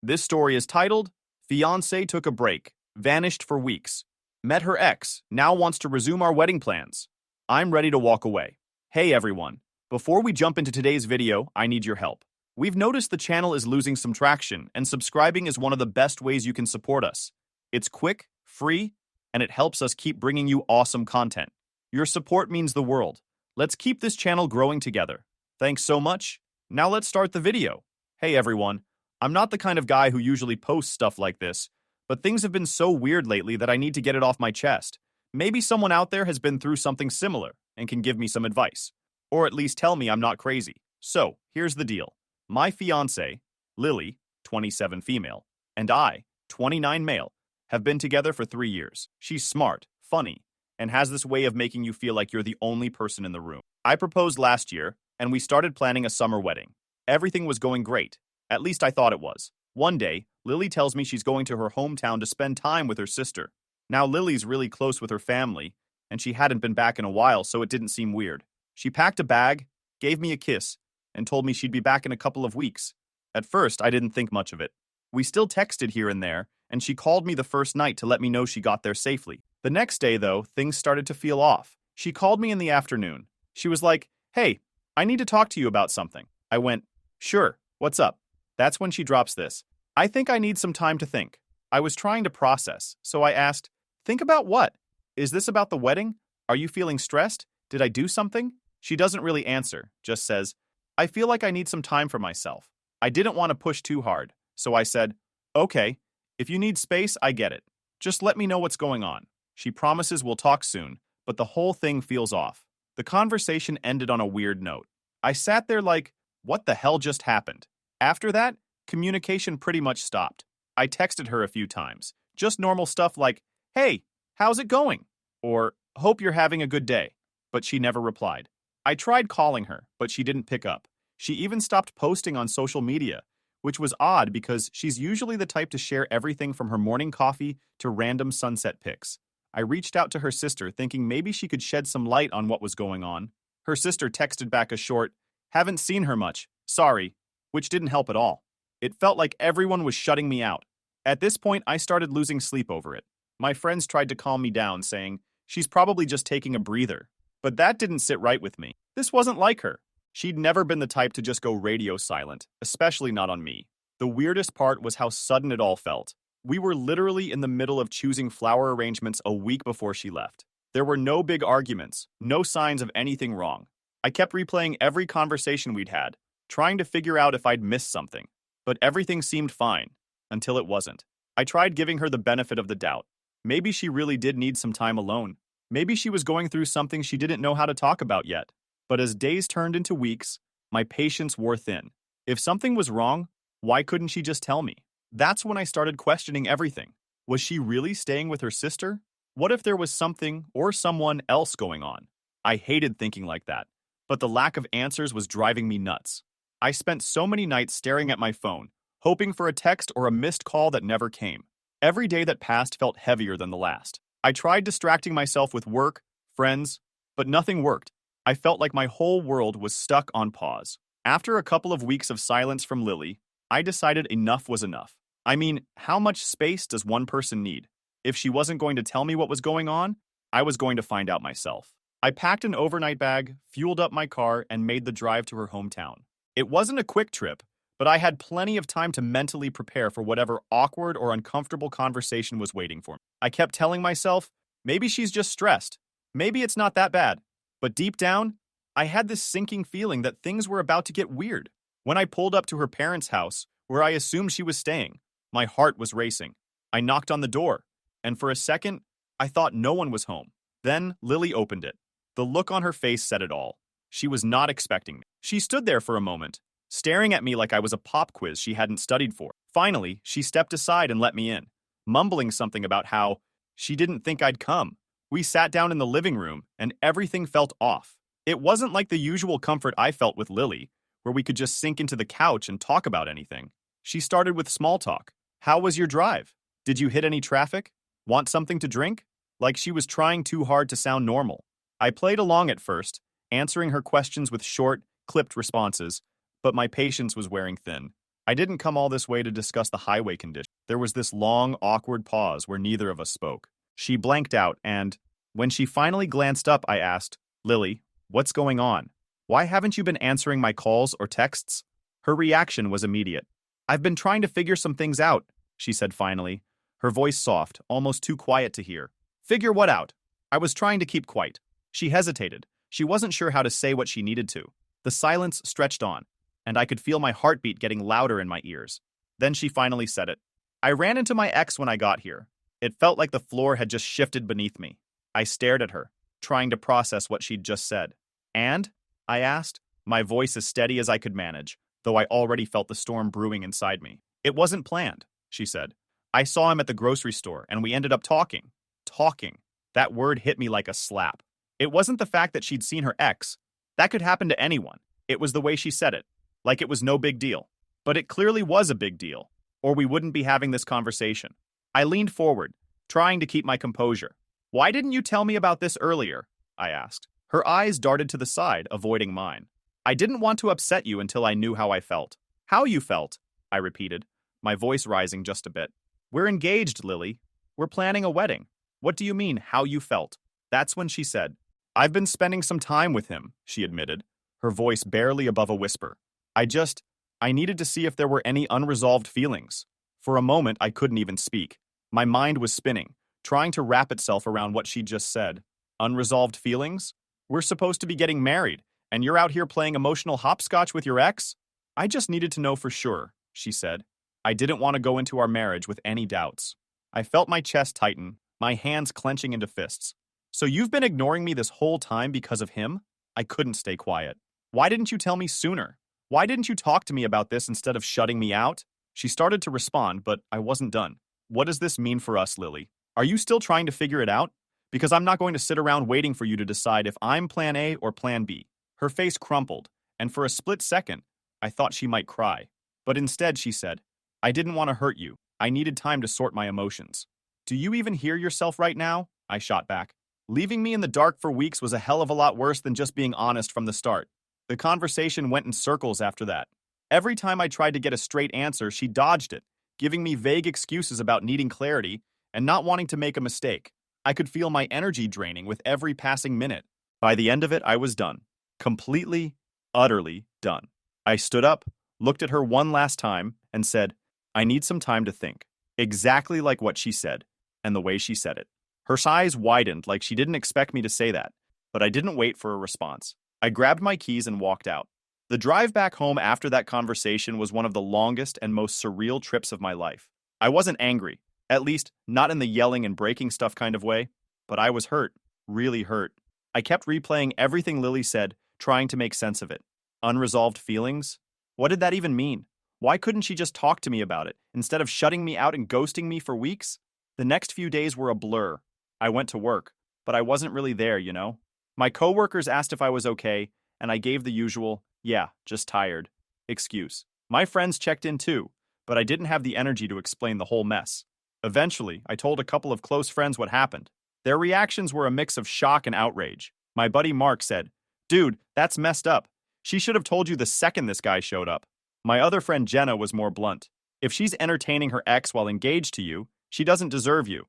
This story is titled, Fiancée Took a Break, Vanished for Weeks. Met her ex, now wants to resume our wedding plans. I'm ready to walk away. Hey everyone, before we jump into today's video, I need your help. We've noticed the channel is losing some traction, and subscribing is one of the best ways you can support us. It's quick, free, and it helps us keep bringing you awesome content. Your support means the world. Let's keep this channel growing together. Thanks so much. Now let's start the video. Hey everyone, I'm not the kind of guy who usually posts stuff like this, but things have been so weird lately that I need to get it off my chest. Maybe someone out there has been through something similar and can give me some advice, or at least tell me I'm not crazy. So, here's the deal. My fiancée, Lily, 27 female, and I, 29 male, have been together for 3 years. She's smart, funny, and has this way of making you feel like you're the only person in the room. I proposed last year, and we started planning a summer wedding. Everything was going great. At least I thought it was. One day, Lily tells me she's going to her hometown to spend time with her sister. Now Lily's really close with her family, and she hadn't been back in a while, so it didn't seem weird. She packed a bag, gave me a kiss, and told me she'd be back in a couple of weeks. At first, I didn't think much of it. We still texted here and there, and she called me the first night to let me know she got there safely. The next day, though, things started to feel off. She called me in the afternoon. She was like, "Hey, I need to talk to you about something." I went, "Sure, what's up?" That's when she drops this. "I think I need some time to think." I was trying to process, so I asked, "Think about what? Is this about the wedding? Are you feeling stressed? Did I do something?" She doesn't really answer, just says, "I feel like I need some time for myself." I didn't want to push too hard, so I said, "Okay, if you need space, I get it. Just let me know what's going on." She promises we'll talk soon, but the whole thing feels off. The conversation ended on a weird note. I sat there like, what the hell just happened? After that, communication pretty much stopped. I texted her a few times, just normal stuff like, "Hey, how's it going?" Or, "Hope you're having a good day." But she never replied. I tried calling her, but she didn't pick up. She even stopped posting on social media, which was odd because she's usually the type to share everything from her morning coffee to random sunset pics. I reached out to her sister thinking maybe she could shed some light on what was going on. Her sister texted back a short, "Haven't seen her much, sorry," which didn't help at all. It felt like everyone was shutting me out. At this point, I started losing sleep over it. My friends tried to calm me down, saying, "She's probably just taking a breather." But that didn't sit right with me. This wasn't like her. She'd never been the type to just go radio silent, especially not on me. The weirdest part was how sudden it all felt. We were literally in the middle of choosing flower arrangements a week before she left. There were no big arguments, no signs of anything wrong. I kept replaying every conversation we'd had, trying to figure out if I'd missed something. But everything seemed fine, until it wasn't. I tried giving her the benefit of the doubt. Maybe she really did need some time alone. Maybe she was going through something she didn't know how to talk about yet. But as days turned into weeks, my patience wore thin. If something was wrong, why couldn't she just tell me? That's when I started questioning everything. Was she really staying with her sister? What if there was something or someone else going on? I hated thinking like that, but the lack of answers was driving me nuts. I spent so many nights staring at my phone, hoping for a text or a missed call that never came. Every day that passed felt heavier than the last. I tried distracting myself with work, friends, but nothing worked. I felt like my whole world was stuck on pause. After a couple of weeks of silence from Lily, I decided enough was enough. I mean, how much space does one person need? If she wasn't going to tell me what was going on, I was going to find out myself. I packed an overnight bag, fueled up my car, and made the drive to her hometown. It wasn't a quick trip, but I had plenty of time to mentally prepare for whatever awkward or uncomfortable conversation was waiting for me. I kept telling myself, maybe she's just stressed. Maybe it's not that bad. But deep down, I had this sinking feeling that things were about to get weird. When I pulled up to her parents' house, where I assumed she was staying, my heart was racing. I knocked on the door, and for a second, I thought no one was home. Then Lily opened it. The look on her face said it all. She was not expecting me. She stood there for a moment, staring at me like I was a pop quiz she hadn't studied for. Finally, she stepped aside and let me in, mumbling something about how she didn't think I'd come. We sat down in the living room, and everything felt off. It wasn't like the usual comfort I felt with Lily, where we could just sink into the couch and talk about anything. She started with small talk. "How was your drive? Did you hit any traffic? Want something to drink?" Like she was trying too hard to sound normal. I played along at first, answering her questions with short, clipped responses, but my patience was wearing thin. I didn't come all this way to discuss the highway condition. There was this long, awkward pause where neither of us spoke. She blanked out, and when she finally glanced up, I asked, Lily, what's going on? Why haven't you been answering my calls or texts? Her reaction was immediate. I've been trying to figure some things out, she said finally, her voice soft, almost too quiet to hear. Figure what out? I was trying to keep quiet. She hesitated. She wasn't sure how to say what she needed to. The silence stretched on, and I could feel my heartbeat getting louder in my ears. Then she finally said it. I ran into my ex when I got here. It felt like the floor had just shifted beneath me. I stared at her, trying to process what she'd just said. And? I asked, my voice as steady as I could manage, though I already felt the storm brewing inside me. It wasn't planned, she said. I saw him at the grocery store, and we ended up talking. Talking. That word hit me like a slap. It wasn't the fact that she'd seen her ex. That could happen to anyone. It was the way she said it, like it was no big deal. But it clearly was a big deal, or we wouldn't be having this conversation. I leaned forward, trying to keep my composure. Why didn't you tell me about this earlier? I asked. Her eyes darted to the side, avoiding mine. I didn't want to upset you until I knew how I felt. How you felt, I repeated, my voice rising just a bit. We're engaged, Lily. We're planning a wedding. What do you mean, how you felt? That's when she said, I've been spending some time with him, she admitted, her voice barely above a whisper. I needed to see if there were any unresolved feelings. For a moment, I couldn't even speak. My mind was spinning, trying to wrap itself around what she'd just said. Unresolved feelings? We're supposed to be getting married, and you're out here playing emotional hopscotch with your ex? I just needed to know for sure, she said. I didn't want to go into our marriage with any doubts. I felt my chest tighten, my hands clenching into fists. So you've been ignoring me this whole time because of him? I couldn't stay quiet. Why didn't you tell me sooner? Why didn't you talk to me about this instead of shutting me out? She started to respond, but I wasn't done. What does this mean for us, Lily? Are you still trying to figure it out? Because I'm not going to sit around waiting for you to decide if I'm plan A or plan B. Her face crumpled, and for a split second, I thought she might cry. But instead, she said, I didn't want to hurt you. I needed time to sort my emotions. Do you even hear yourself right now? I shot back. Leaving me in the dark for weeks was a hell of a lot worse than just being honest from the start. The conversation went in circles after that. Every time I tried to get a straight answer, she dodged it, giving me vague excuses about needing clarity and not wanting to make a mistake. I could feel my energy draining with every passing minute. By the end of it, I was done. Completely, utterly done. I stood up, looked at her one last time, and said, I need some time to think. Exactly like what she said, and the way she said it. Her eyes widened like she didn't expect me to say that, but I didn't wait for a response. I grabbed my keys and walked out. The drive back home after that conversation was one of the longest and most surreal trips of my life. I wasn't angry, at least not in the yelling and breaking stuff kind of way, but I was hurt, really hurt. I kept replaying everything Lily said, trying to make sense of it. Unresolved feelings? What did that even mean? Why couldn't she just talk to me about it, instead of shutting me out and ghosting me for weeks? The next few days were a blur. I went to work, but I wasn't really there, you know? My coworkers asked if I was okay, and I gave the usual, yeah, just tired, excuse. My friends checked in too, but I didn't have the energy to explain the whole mess. Eventually, I told a couple of close friends what happened. Their reactions were a mix of shock and outrage. My buddy Mark said, Dude, that's messed up. She should have told you the second this guy showed up. My other friend Jenna was more blunt. If she's entertaining her ex while engaged to you, she doesn't deserve you.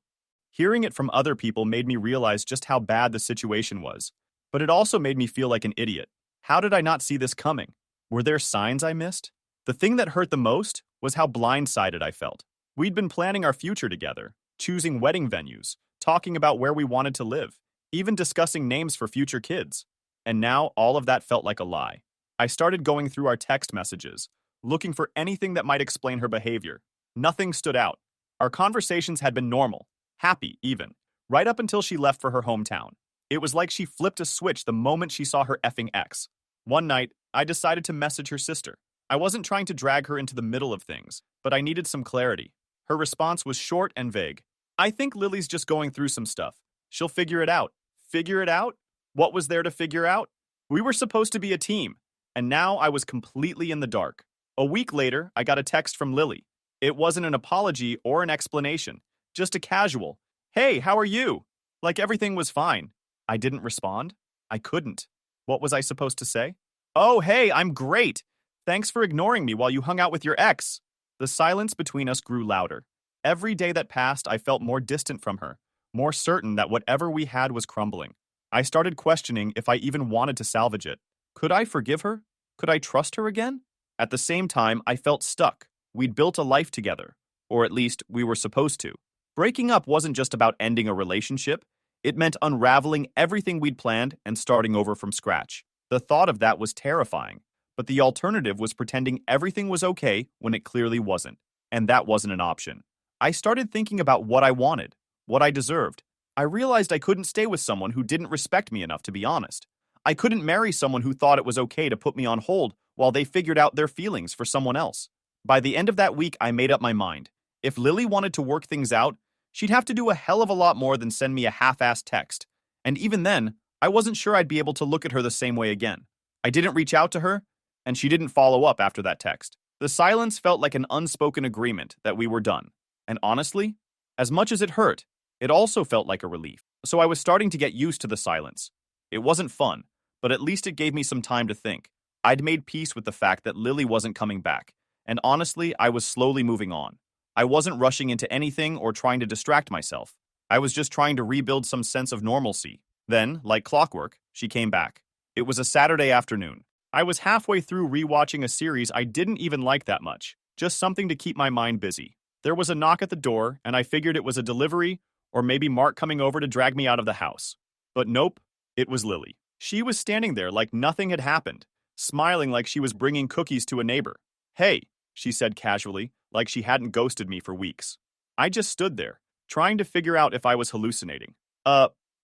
Hearing it from other people made me realize just how bad the situation was. But it also made me feel like an idiot. How did I not see this coming? Were there signs I missed? The thing that hurt the most was how blindsided I felt. We'd been planning our future together, choosing wedding venues, talking about where we wanted to live, even discussing names for future kids. And now all of that felt like a lie. I started going through our text messages, looking for anything that might explain her behavior. Nothing stood out. Our conversations had been normal, happy even, right up until she left for her hometown. It was like she flipped a switch the moment she saw her effing ex. One night, I decided to message her sister. I wasn't trying to drag her into the middle of things, but I needed some clarity. Her response was short and vague. I think Lily's just going through some stuff. She'll figure it out. Figure it out? What was there to figure out? We were supposed to be a team, and now I was completely in the dark. A week later, I got a text from Lily. It wasn't an apology or an explanation, just a casual, "Hey, how are you?" Like everything was fine. I didn't respond. I couldn't. What was I supposed to say? "Oh, hey, I'm great. Thanks for ignoring me while you hung out with your ex. The silence between us grew louder. Every day that passed, I felt more distant from her, more certain that whatever we had was crumbling. I started questioning if I even wanted to salvage it. Could I forgive her? Could I trust her again? At the same time, I felt stuck. We'd built a life together, or at least we were supposed to. Breaking up wasn't just about ending a relationship. It meant unraveling everything we'd planned and starting over from scratch. The thought of that was terrifying, but the alternative was pretending everything was okay when it clearly wasn't, and that wasn't an option. I started thinking about what I wanted, what I deserved. I realized I couldn't stay with someone who didn't respect me enough to be honest. I couldn't marry someone who thought it was okay to put me on hold while they figured out their feelings for someone else. By the end of that week, I made up my mind. If Lily wanted to work things out, she'd have to do a hell of a lot more than send me a half-assed text. And even then, I wasn't sure I'd be able to look at her the same way again. I didn't reach out to her, and she didn't follow up after that text. The silence felt like an unspoken agreement that we were done. And honestly, as much as it hurt, it also felt like a relief. So I was starting to get used to the silence. It wasn't fun, but at least it gave me some time to think. I'd made peace with the fact that Lily wasn't coming back, and honestly, I was slowly moving on. I wasn't rushing into anything or trying to distract myself. I was just trying to rebuild some sense of normalcy. Then, like clockwork, she came back. It was a Saturday afternoon. I was halfway through rewatching a series I didn't even like that much, just something to keep my mind busy. There was a knock at the door, and I figured it was a delivery or maybe Mark coming over to drag me out of the house. But nope, it was Lily. She was standing there like nothing had happened, smiling like she was bringing cookies to a neighbor. "Hey," she said casually, like she hadn't ghosted me for weeks. I just stood there, trying to figure out if I was hallucinating.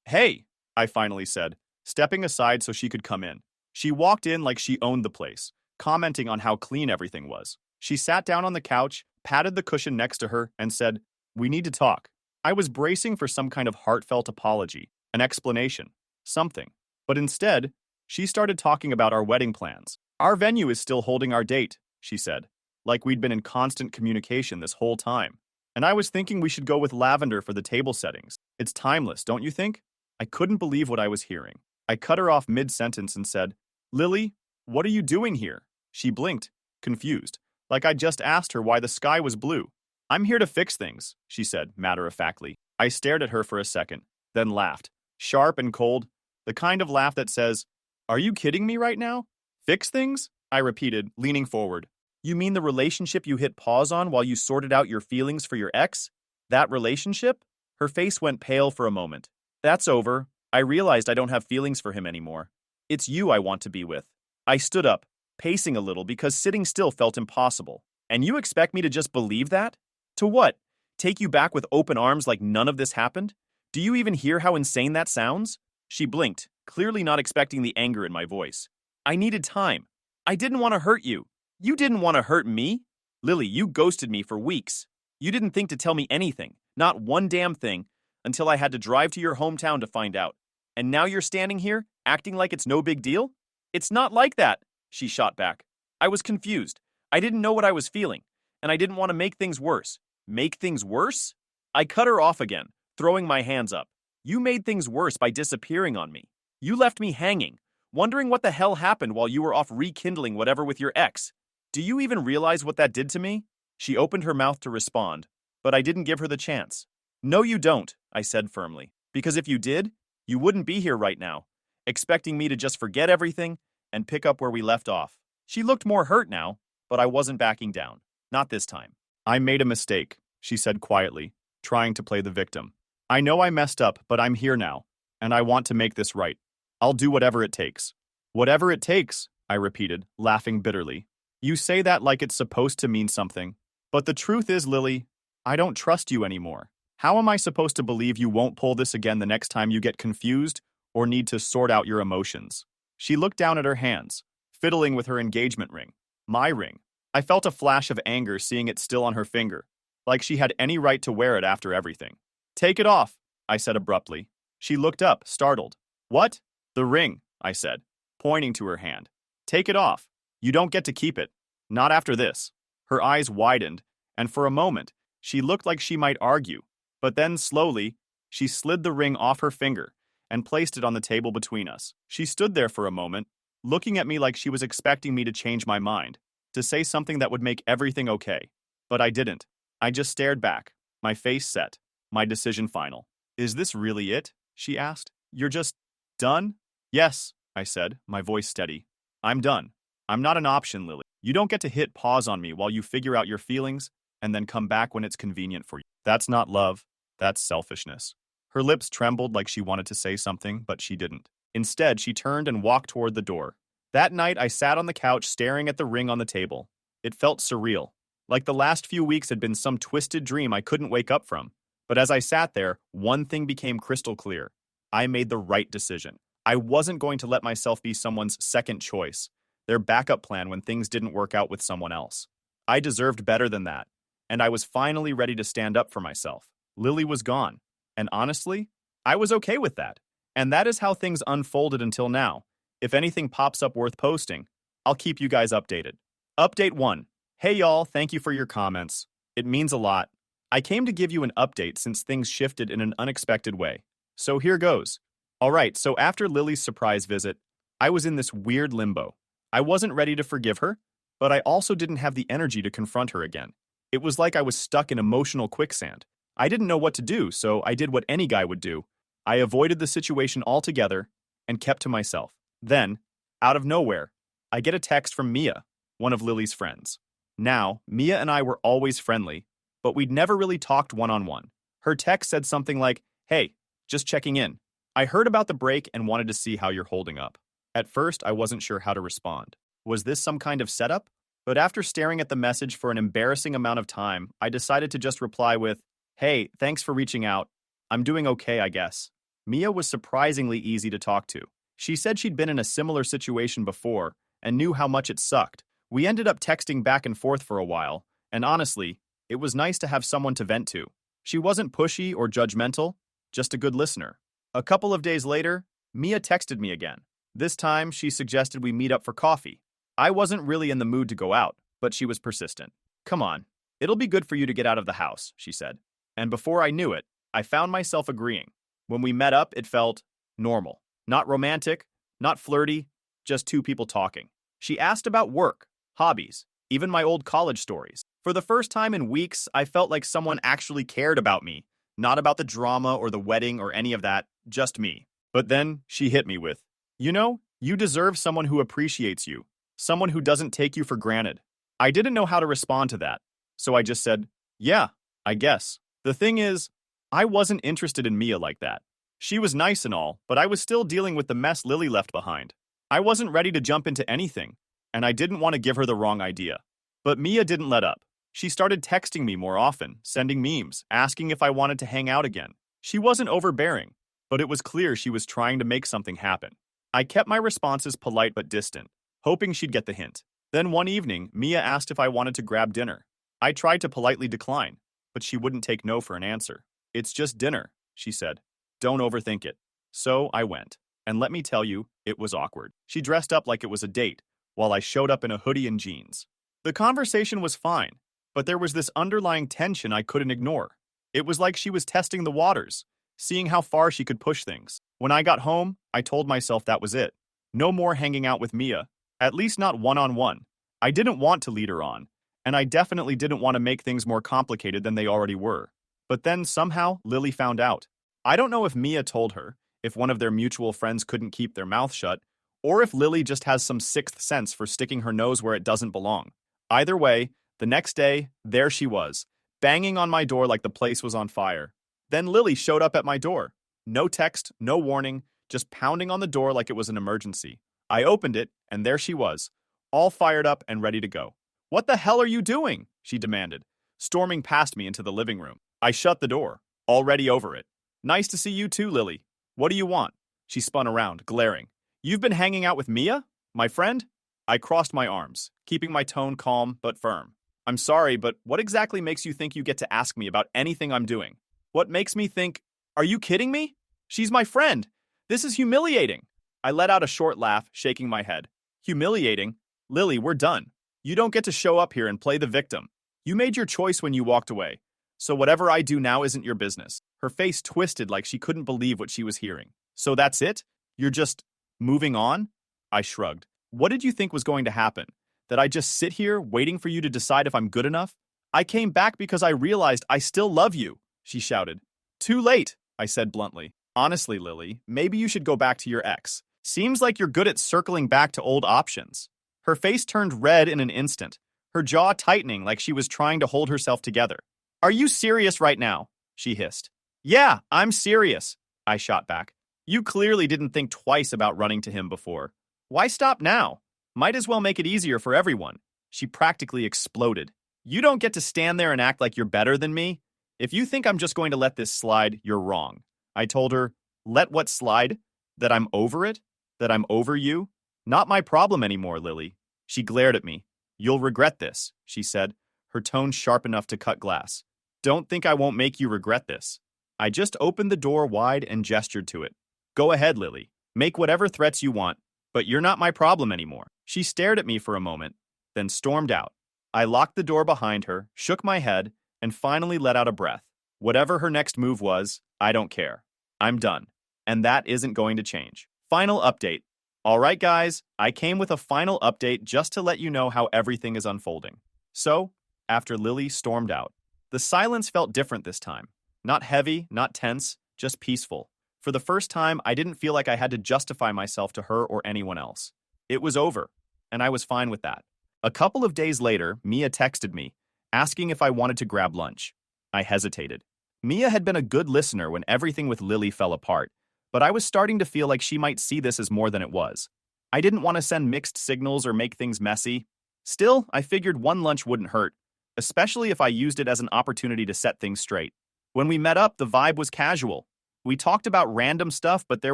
Hey," I finally said, stepping aside so she could come in. She walked in like she owned the place, commenting on how clean everything was. She sat down on the couch, patted the cushion next to her, and said, "We need to talk." I was bracing for some kind of heartfelt apology, an explanation, something. But instead, she started talking about our wedding plans. "Our venue is still holding our date," she said, like we'd been in constant communication this whole time. "And I was thinking we should go with lavender for the table settings. It's timeless, don't you think?" I couldn't believe what I was hearing. I cut her off mid-sentence and said, "Lily, what are you doing here?" She blinked, confused, like I'd just asked her why the sky was blue. "I'm here to fix things," she said, matter-of-factly. I stared at her for a second, then laughed, sharp and cold, the kind of laugh that says, "Are you kidding me right now?" "Fix things?" I repeated, leaning forward. "You mean the relationship you hit pause on while you sorted out your feelings for your ex? That relationship?" Her face went pale for a moment. "That's over. I realized I don't have feelings for him anymore. It's you I want to be with." I stood up, pacing a little because sitting still felt impossible. "And you expect me to just believe that? To what? Take you back with open arms like none of this happened? Do you even hear how insane that sounds?" She blinked, clearly not expecting the anger in my voice. "I needed time. I didn't want to hurt you. You didn't want to hurt me. Lily, you ghosted me for weeks. You didn't think to tell me anything, not one damn thing, until I had to drive to your hometown to find out. And now you're standing here, acting like it's no big deal? It's not like that," she shot back. I was confused. I didn't know what I was feeling, and I didn't want to make things worse. Make things worse? I cut her off again, throwing my hands up. "You made things worse by disappearing on me. You left me hanging, wondering what the hell happened while you were off rekindling whatever with your ex. Do you even realize what that did to me?" She opened her mouth to respond, but I didn't give her the chance. "No, you don't," I said firmly, "because if you did, you wouldn't be here right now, expecting me to just forget everything and pick up where we left off." She looked more hurt now, but I wasn't backing down. Not this time. "I made a mistake," she said quietly, trying to play the victim. "I know I messed up, but I'm here now, and I want to make this right. I'll do whatever it takes." "Whatever it takes," I repeated, laughing bitterly. "You say that like it's supposed to mean something. But the truth is, Lily, I don't trust you anymore. How am I supposed to believe you won't pull this again the next time you get confused or need to sort out your emotions?" She looked down at her hands, fiddling with her engagement ring. My ring. I felt a flash of anger seeing it still on her finger, like she had any right to wear it after everything. "Take it off," I said abruptly. She looked up, startled. "What?" "The ring," I said, pointing to her hand. "Take it off. You don't get to keep it. Not after this." Her eyes widened, and for a moment, she looked like she might argue. But then, slowly, she slid the ring off her finger and placed it on the table between us. She stood there for a moment, looking at me like she was expecting me to change my mind. to say something that would make everything okay. But I didn't. I just stared back, my face set, my decision final. Is this really it? She asked. You're just done? Yes, I said, my voice steady. I'm done. I'm not an option, Lily. You don't get to hit pause on me while you figure out your feelings and then come back when it's convenient for you. That's not love. That's selfishness. Her lips trembled like she wanted to say something, but she didn't. Instead, she turned and walked toward the door. That night, I sat on the couch staring at the ring on the table. It felt surreal, like the last few weeks had been some twisted dream I couldn't wake up from. But as I sat there, one thing became crystal clear. I made the right decision. I wasn't going to let myself be someone's second choice, their backup plan when things didn't work out with someone else. I deserved better than that, and I was finally ready to stand up for myself. Lily was gone, and honestly, I was okay with that. And that is how things unfolded until now. If anything pops up worth posting, I'll keep you guys updated. Update 1. Hey y'all, thank you for your comments. It means a lot. I came to give you an update since things shifted in an unexpected way. So here goes. Alright, so after Lily's surprise visit, I was in this weird limbo. I wasn't ready to forgive her, but I also didn't have the energy to confront her again. It was like I was stuck in emotional quicksand. I didn't know what to do, so I did what any guy would do. I avoided the situation altogether and kept to myself. Then, out of nowhere, I get a text from Mia, one of Lily's friends. Now, Mia and I were always friendly, but we'd never really talked one-on-one. Her text said something like, "Hey, just checking in. I heard about the break and wanted to see how you're holding up." At first, I wasn't sure how to respond. Was this some kind of setup? But after staring at the message for an embarrassing amount of time, I decided to just reply with, "Hey, thanks for reaching out. I'm doing okay, I guess." Mia was surprisingly easy to talk to. She said she'd been in a similar situation before and knew how much it sucked. We ended up texting back and forth for a while, and honestly, it was nice to have someone to vent to. She wasn't pushy or judgmental, just a good listener. A couple of days later, Mia texted me again. This time, she suggested we meet up for coffee. I wasn't really in the mood to go out, but she was persistent. "Come on, it'll be good for you to get out of the house," she said. And before I knew it, I found myself agreeing. When we met up, it felt normal. Not romantic, not flirty, just two people talking. She asked about work, hobbies, even my old college stories. For the first time in weeks, I felt like someone actually cared about me. Not about the drama or the wedding or any of that, just me. But then she hit me with, you deserve someone who appreciates you, someone who doesn't take you for granted. I didn't know how to respond to that, so I just said, yeah, I guess. The thing is, I wasn't interested in Mia like that. She was nice and all, but I was still dealing with the mess Lily left behind. I wasn't ready to jump into anything, and I didn't want to give her the wrong idea. But Mia didn't let up. She started texting me more often, sending memes, asking if I wanted to hang out again. She wasn't overbearing, but it was clear she was trying to make something happen. I kept my responses polite but distant, hoping she'd get the hint. Then one evening, Mia asked if I wanted to grab dinner. I tried to politely decline, but she wouldn't take no for an answer. "It's just dinner," she said. "Don't overthink it." So I went. And let me tell you, it was awkward. She dressed up like it was a date, while I showed up in a hoodie and jeans. The conversation was fine, but there was this underlying tension I couldn't ignore. It was like she was testing the waters, seeing how far she could push things. When I got home, I told myself that was it. No more hanging out with Mia, at least not one-on-one. I didn't want to lead her on, and I definitely didn't want to make things more complicated than they already were. But then somehow, Lily found out. I don't know if Mia told her, if one of their mutual friends couldn't keep their mouth shut, or if Lily just has some sixth sense for sticking her nose where it doesn't belong. Either way, the next day, there she was, banging on my door like the place was on fire. Then Lily showed up at my door. No text, no warning, just pounding on the door like it was an emergency. I opened it, and there she was, all fired up and ready to go. "What the hell are you doing?" she demanded, storming past me into the living room. I shut the door, already over it. "Nice to see you too, Lily. What do you want?" She spun around, glaring. "You've been hanging out with Mia? My friend?" I crossed my arms, keeping my tone calm but firm. "I'm sorry, but what exactly makes you think you get to ask me about anything I'm doing? What makes me think, are you kidding me? She's my friend. This is humiliating." I let out a short laugh, shaking my head. "Humiliating? Lily, we're done. You don't get to show up here and play the victim. You made your choice when you walked away. So whatever I do now isn't your business." Her face twisted like she couldn't believe what she was hearing. "So that's it? You're just moving on?" I shrugged. "What did you think was going to happen? That I just sit here waiting for you to decide if I'm good enough? I came back because I realized I still love you, she shouted. Too late, I said bluntly. Honestly, Lily, maybe you should go back to your ex. Seems like you're good at circling back to old options. Her face turned red in an instant, her jaw tightening like she was trying to hold herself together. Are you serious right now? She hissed. Yeah, I'm serious, I shot back. You clearly didn't think twice about running to him before. Why stop now? Might as well make it easier for everyone. She practically exploded. You don't get to stand there and act like you're better than me. If you think I'm just going to let this slide, you're wrong. I told her, let what slide? That I'm over it? That I'm over you? Not my problem anymore, Lily. She glared at me. You'll regret this, she said, her tone sharp enough to cut glass. Don't think I won't make you regret this. I just opened the door wide and gestured to it. Go ahead, Lily. Make whatever threats you want, but you're not my problem anymore. She stared at me for a moment, then stormed out. I locked the door behind her, shook my head, and finally let out a breath. Whatever her next move was, I don't care. I'm done. And that isn't going to change. Final update. All right, guys, I came with a final update just to let you know how everything is unfolding. So, after Lily stormed out, the silence felt different this time. Not heavy, not tense, just peaceful. For the first time, I didn't feel like I had to justify myself to her or anyone else. It was over, and I was fine with that. A couple of days later, Mia texted me, asking if I wanted to grab lunch. I hesitated. Mia had been a good listener when everything with Lily fell apart, but I was starting to feel like she might see this as more than it was. I didn't want to send mixed signals or make things messy. Still, I figured one lunch wouldn't hurt, especially if I used it as an opportunity to set things straight. When we met up, the vibe was casual. We talked about random stuff, but there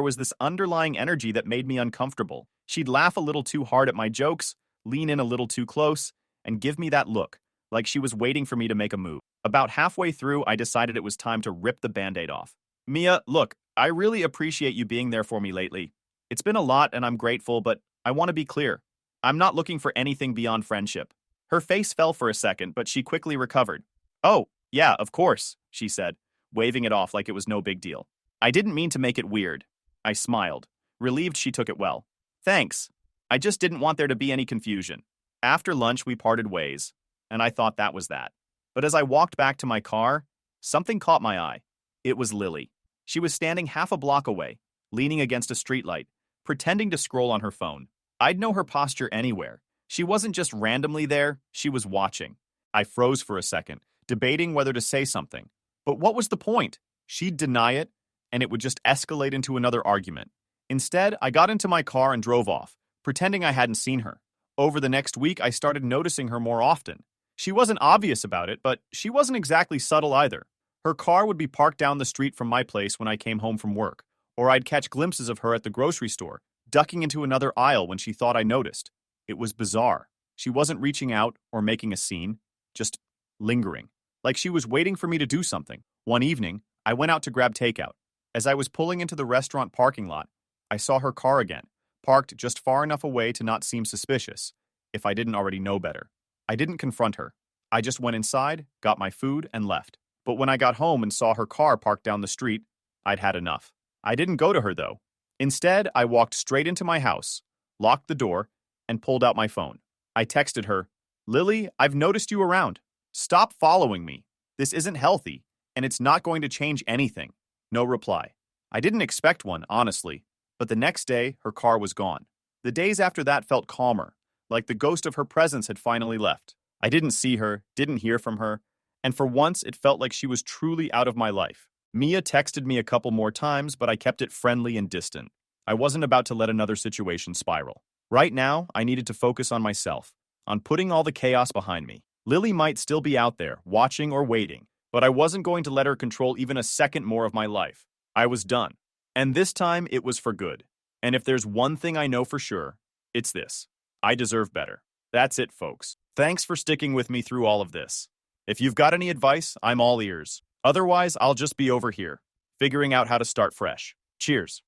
was this underlying energy that made me uncomfortable. She'd laugh a little too hard at my jokes, lean in a little too close, and give me that look, like she was waiting for me to make a move. About halfway through, I decided it was time to rip the Band-Aid off. Mia, look, I really appreciate you being there for me lately. It's been a lot and I'm grateful, but I want to be clear. I'm not looking for anything beyond friendship. Her face fell for a second, but she quickly recovered. Oh, yeah, of course, she said, waving it off like it was no big deal. I didn't mean to make it weird. I smiled, relieved she took it well. Thanks. I just didn't want there to be any confusion. After lunch, we parted ways, and I thought that was that. But as I walked back to my car, something caught my eye. It was Lily. She was standing half a block away, leaning against a streetlight, pretending to scroll on her phone. I'd know her posture anywhere. She wasn't just randomly there, she was watching. I froze for a second, debating whether to say something. But what was the point? She'd deny it, and it would just escalate into another argument. Instead, I got into my car and drove off, pretending I hadn't seen her. Over the next week, I started noticing her more often. She wasn't obvious about it, but she wasn't exactly subtle either. Her car would be parked down the street from my place when I came home from work, or I'd catch glimpses of her at the grocery store, ducking into another aisle when she thought I noticed. It was bizarre. She wasn't reaching out or making a scene, just lingering, like she was waiting for me to do something. One evening, I went out to grab takeout. As I was pulling into the restaurant parking lot, I saw her car again, parked just far enough away to not seem suspicious, if I didn't already know better. I didn't confront her. I just went inside, got my food, and left. But when I got home and saw her car parked down the street, I'd had enough. I didn't go to her, though. Instead, I walked straight into my house, locked the door, and pulled out my phone. I texted her, Lily, I've noticed you around. Stop following me. This isn't healthy, and it's not going to change anything. No reply. I didn't expect one, honestly, but the next day, her car was gone. The days after that felt calmer, like the ghost of her presence had finally left. I didn't see her, didn't hear from her, and for once it felt like she was truly out of my life. Mia texted me a couple more times, but I kept it friendly and distant. I wasn't about to let another situation spiral. Right now, I needed to focus on myself, on putting all the chaos behind me. Lily might still be out there, watching or waiting, but I wasn't going to let her control even a second more of my life. I was done. And this time, it was for good. And if there's one thing I know for sure, it's this. I deserve better. That's it, folks. Thanks for sticking with me through all of this. If you've got any advice, I'm all ears. Otherwise, I'll just be over here, figuring out how to start fresh. Cheers.